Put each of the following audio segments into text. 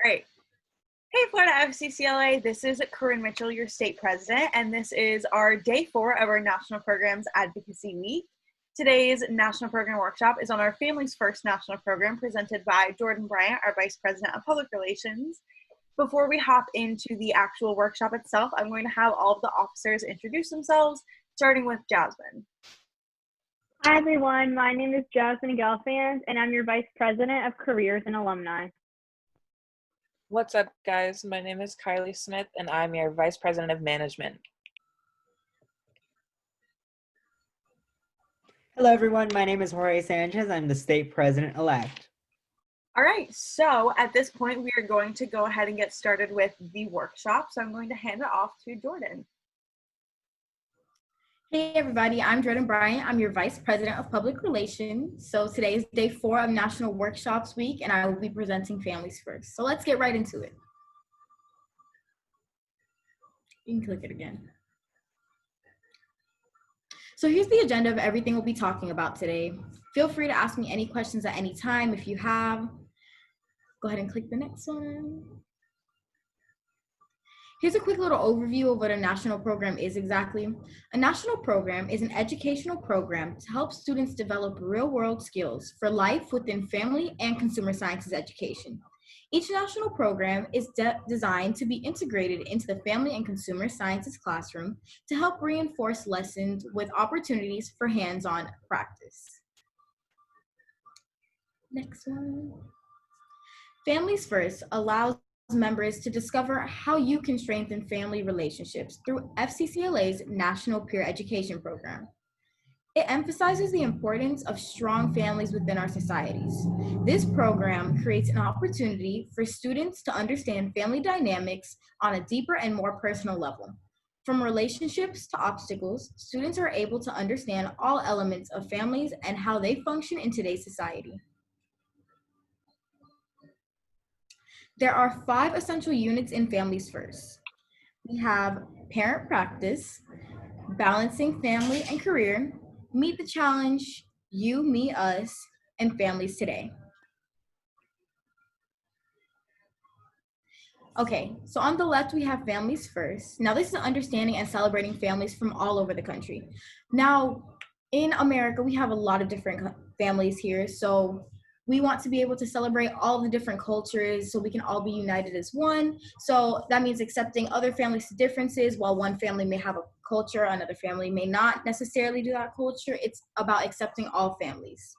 Great. Hey, Florida FCCLA, this is Corinne Mitchell, your state president, and this is our day 4 of our National Programs Advocacy Week. Today's National Program Workshop is on our Families First National Program presented by Jordan Bryant, our Vice President of Public Relations. Before we hop into the actual workshop itself, I'm going to have all of the officers introduce themselves, starting with Jasmine. Hi, everyone. My name is Jasmine Gelfand, and I'm your Vice President of Careers and Alumni. What's up, guys? My name is Kylie Smith, and I'm your Vice President of Management. Hello, everyone. My name is Jorge Sanchez. I'm the State President-elect. All right, so at this point, we are going to go ahead and get started with the workshop. So I'm going to hand it off to Jordan. Hey everybody, I'm Jordan Bryant. I'm your Vice President of Public Relations. So today is day 4 of National Workshops Week, and I will be presenting Families First. So let's get right into it. You can click it again. So here's the agenda of everything we'll be talking about today. Feel free to ask me any questions at any time if you have. Go ahead and click the next one. Here's a quick little overview of what a national program is exactly. A national program is an educational program to help students develop real-world skills for life within family and consumer sciences education. Each national program is designed to be integrated into the family and consumer sciences classroom to help reinforce lessons with opportunities for hands-on practice. Next one. Families First allows members to discover how you can strengthen family relationships through FCCLA's National Peer Education Program. It emphasizes the importance of strong families within our societies. This program creates an opportunity for students to understand family dynamics on a deeper and more personal level. From relationships to obstacles, students are able to understand all elements of families and how they function in today's society. There are 5 essential units in Families First. We have Parent Practice, Balancing Family and Career, Meet the Challenge, You, Me, Us, and Families Today. Okay, so on the left we have Families First. Now this is understanding and celebrating families from all over the country. Now in America we have a lot of different families here, so we want to be able to celebrate all the different cultures so we can all be united as one. So that means accepting other families' differences. While one family may have a culture, another family may not necessarily do that culture. It's about accepting all families.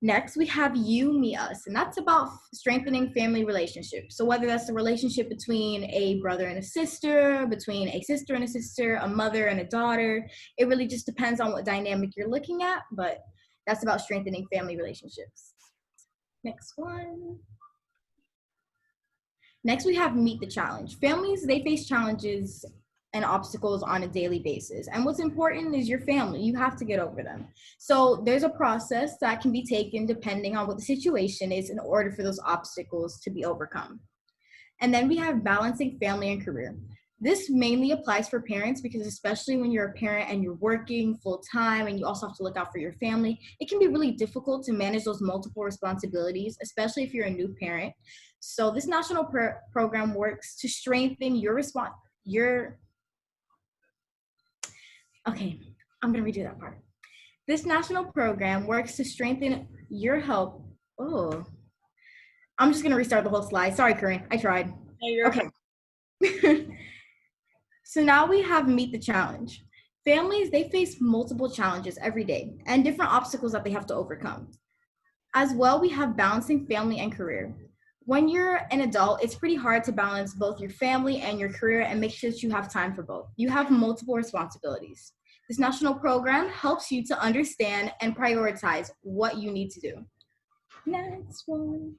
Next, we have You, Me, Us, and that's about strengthening family relationships. So whether that's the relationship between a brother and a sister, between a sister and a sister, a mother and a daughter, it really just depends on what dynamic you're looking at, but that's about strengthening family relationships. Next one. Next, we have Meet the Challenge. Families, they face challenges and obstacles on a daily basis. And what's important is your family. You have to get over them. So there's a process that can be taken depending on what the situation is in order for those obstacles to be overcome. And then we have Balancing Family and Career. This mainly applies for parents because especially when you're a parent and you're working full time and you also have to look out for your family, it can be really difficult to manage those multiple responsibilities, especially if you're a new parent. So this national program works to strengthen Okay, I'm gonna redo that part. This national program works to strengthen your help. Oh, I'm just gonna restart the whole slide. Sorry, Corinne, I tried. No, you're okay. So now we have Meet the Challenge. Families, they face multiple challenges every day and different obstacles that they have to overcome. As well, we have Balancing Family and Career. When you're an adult, it's pretty hard to balance both your family and your career and make sure that you have time for both. You have multiple responsibilities. This national program helps you to understand and prioritize what you need to do. Next one.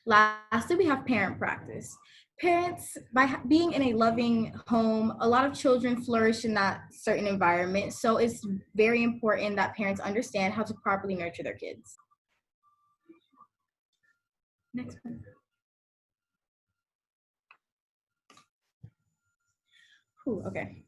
Lastly, we have Parent Practice. Parents, by being in a loving home, a lot of children flourish in that certain environment. So it's very important that parents understand how to properly nurture their kids. Next one. Okay.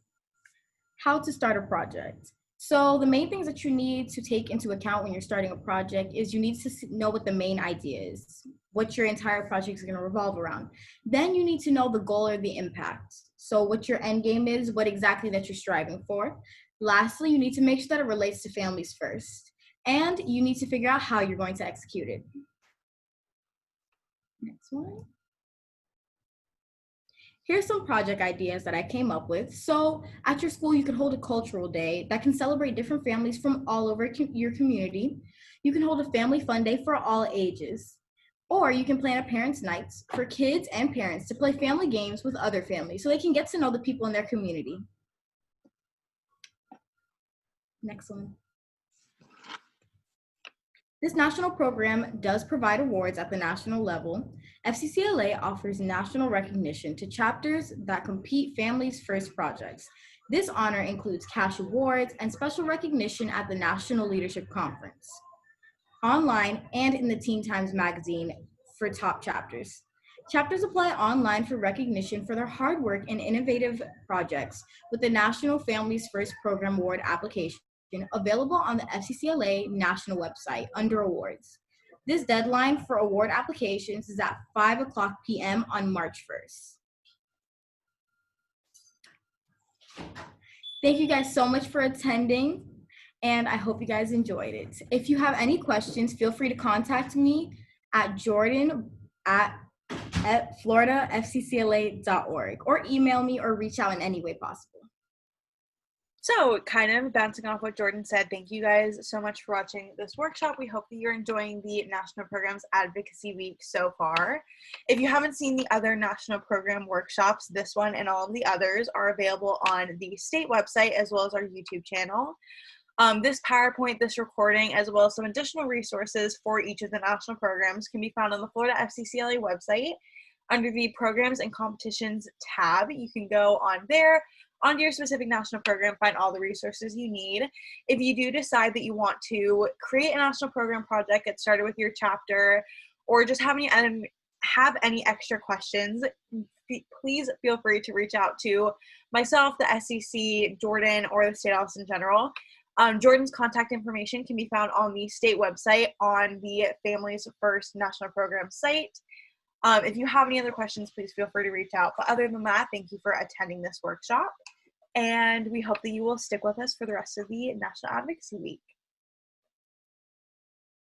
How to start a project. So the main things that you need to take into account when you're starting a project is you need to know what the main idea is, what your entire project is going to revolve around. Then you need to know the goal or the impact. So what your end game is, what exactly that you're striving for. Lastly, you need to make sure that it relates to families first. And you need to figure out how you're going to execute it. Next one. Here's some project ideas that I came up with. So at your school, you can hold a cultural day that can celebrate different families from all over your community. You can hold a family fun day for all ages. Or you can plan a parents' nights for kids and parents to play family games with other families so they can get to know the people in their community. Next one. This national program does provide awards at the national level. FCCLA offers national recognition to chapters that compete Families First projects. This honor includes cash awards and special recognition at the National Leadership Conference, online and in the Teen Times magazine for top chapters. Chapters apply online for recognition for their hard work and innovative projects with the National Families First Program Award application available on the FCCLA national website under awards. This deadline for award applications is at 5:00 p.m. on March 1st. Thank you guys so much for attending, and I hope you guys enjoyed it. If you have any questions, feel free to contact me at jordan@floridafccla.org or email me or reach out in any way possible. So kind of bouncing off what Jordan said, thank you guys so much for watching this workshop. We hope that you're enjoying the National Programs Advocacy Week so far. If you haven't seen the other national program workshops, this one and all of the others are available on the state website as well as our YouTube channel. This PowerPoint, this recording, as well as some additional resources for each of the national programs can be found on the Florida FCCLA website under the Programs and Competitions tab. You can go on there, onto your specific national program, find all the resources you need. If you do decide that you want to create a national program project, get started with your chapter, or just have any extra questions, please feel free to reach out to myself, the SEC, Jordan, or the state office in general. Jordan's contact information can be found on the state website on the Families First National Program site. If you have any other questions, please feel free to reach out. But other than that, thank you for attending this workshop. And we hope that you will stick with us for the rest of the National Advocacy Week.